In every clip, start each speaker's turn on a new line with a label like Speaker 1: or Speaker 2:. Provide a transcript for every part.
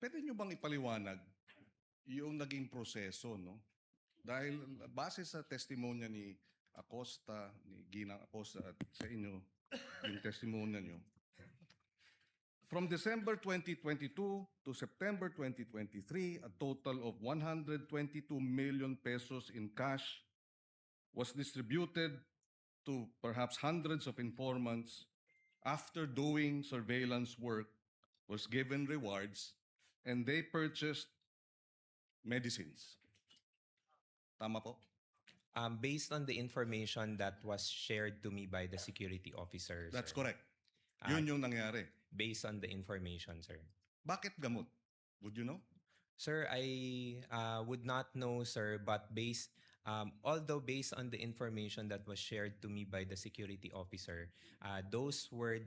Speaker 1: Pwede nyo bang ipaliwanag yung naging proseso, no? Dahil base sa testimonya ni Acosta, ni Ginang Acosta at sa inyo, yung testimonya nyo, from December 2022 to September 2023, a total of 122 million pesos in cash was distributed to perhaps hundreds of informants after doing surveillance work, was given rewards, and they purchased medicines. Tama po?
Speaker 2: Based on the information that was shared to me by the security officer,
Speaker 1: That's
Speaker 2: sir.
Speaker 1: correct.
Speaker 2: Uh,
Speaker 1: Yun yung nangyari.
Speaker 2: Based on the information, sir.
Speaker 1: Bakit gamot? Would you know?
Speaker 2: Sir, I would not know, sir, but although based on the information that was shared to me by the security officer, those were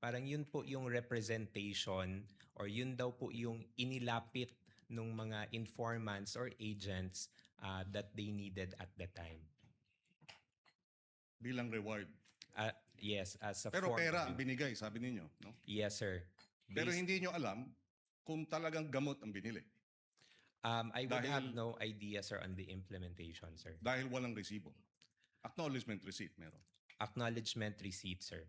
Speaker 2: parang yun po yung representation or yun daw po yung inilapit ng mga informants or agents that they needed at the time.
Speaker 1: Bilang reward.
Speaker 2: Yes, as a
Speaker 1: Pero
Speaker 2: form
Speaker 1: pera
Speaker 2: of-
Speaker 1: ang binigay, sabi ninyo, no?
Speaker 2: Yes, sir.
Speaker 1: Pero
Speaker 2: Based-
Speaker 1: hindi nyo alam kung talagang gamot ang binili.
Speaker 2: I would have
Speaker 1: Dahil-
Speaker 2: no idea, sir, on the implementation, sir.
Speaker 1: Dahil walang resibo. Acknowledgement receipt meron.
Speaker 2: Acknowledgement receipt, sir.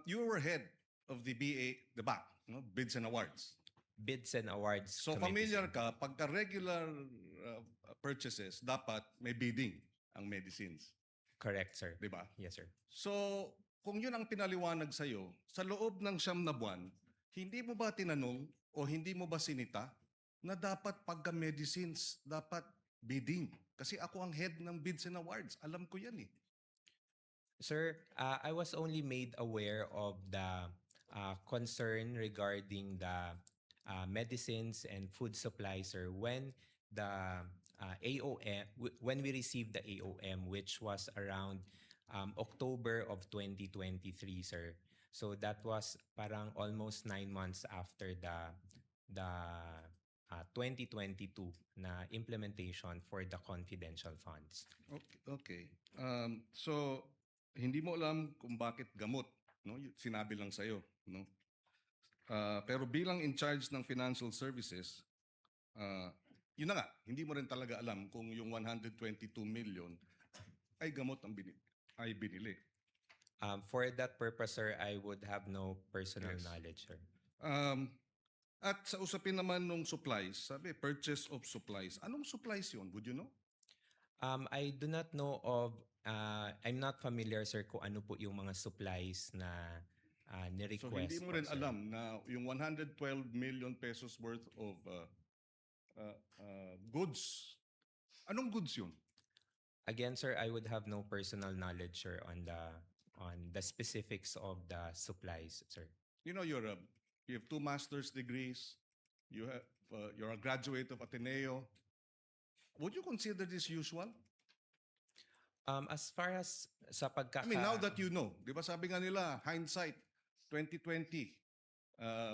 Speaker 1: You were head of the BAC, no? Bids and Awards.
Speaker 2: Bids and awards.
Speaker 1: So
Speaker 2: committee,
Speaker 1: familiar
Speaker 2: sir.
Speaker 1: ka, pagka regular purchases, dapat may bidding ang medicines.
Speaker 2: Correct, sir.
Speaker 1: Di ba?
Speaker 2: Yes, sir.
Speaker 1: So, kung yun ang pinaliwanag sa'yo, sa loob ng 9 na buwan, hindi mo ba tinanong o hindi mo ba sinita na dapat pagka medicines, dapat bidding? Kasi ako ang head ng Bids and Awards. Alam ko yan eh.
Speaker 2: Sir, I was only made aware of the concern regarding the medicines and food supplies, sir, when the AOM, when we received the AOM, which was around October of 2023, sir. So that was parang almost 9 months after the 2022 na implementation for the confidential funds.
Speaker 1: Okay. So, hindi mo alam kung bakit gamot, no? Sinabi lang sa'yo, no? Pero bilang in charge ng financial services, yun na nga, hindi mo rin talaga alam kung yung 122 million ay gamot ang binili.
Speaker 2: For that purpose, sir, I would have no personal
Speaker 1: Yes.
Speaker 2: knowledge, sir.
Speaker 1: At sa usapin naman nung supplies, sabi, purchase of supplies. Anong supplies yun? Would you know?
Speaker 2: I do not know of, I'm not familiar, sir, kung ano po yung mga supplies na
Speaker 1: So
Speaker 2: ni-request.
Speaker 1: hindi mo
Speaker 2: po,
Speaker 1: rin
Speaker 2: sir.
Speaker 1: alam na yung 112 million pesos worth of goods. Anong goods yun?
Speaker 2: Again, sir, I would have no personal knowledge, sir, on the specifics of the supplies, sir.
Speaker 1: You know, you have 2 master's degrees. You're a graduate of Ateneo. Would you consider this usual?
Speaker 2: As far as sa
Speaker 1: I mean, now that you know, di ba sabi nga nila, hindsight, 2020.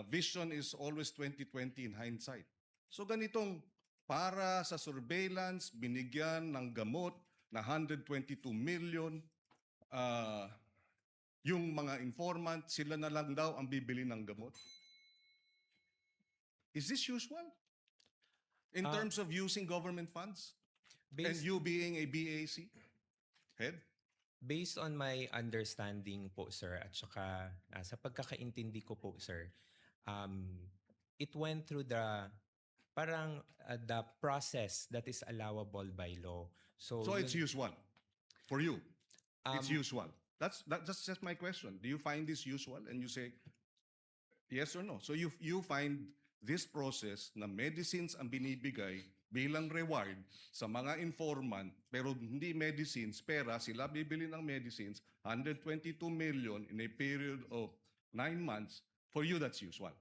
Speaker 1: Vision is always 2020 in hindsight. So ganitong para sa surveillance, binigyan ng gamot na 122 million, yung mga informant, sila na lang daw ang bibili ng gamot. Is this usual? In terms of using government funds? And you being a BAC head?
Speaker 2: Based on my understanding po, sir, at saka sa pagkakaintindi ko po, sir, it went through the process that is allowable by law.
Speaker 1: So it's usual for you. It's usual. That's just my question. Do you find this usual? And you say yes or no. So you find this process na medicines ang binibigay bilang reward sa mga informant, pero hindi medicines, pera, sila bibili ng medicines, 122 million in a period of 9 months, for you that's usual.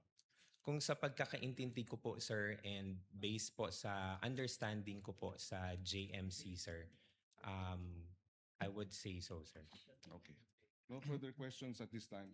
Speaker 2: Kung sa pagkakaintindi ko po, sir, and based po sa understanding ko po sa JMC, sir, I would say so, sir.
Speaker 1: Okay. No further questions at this time.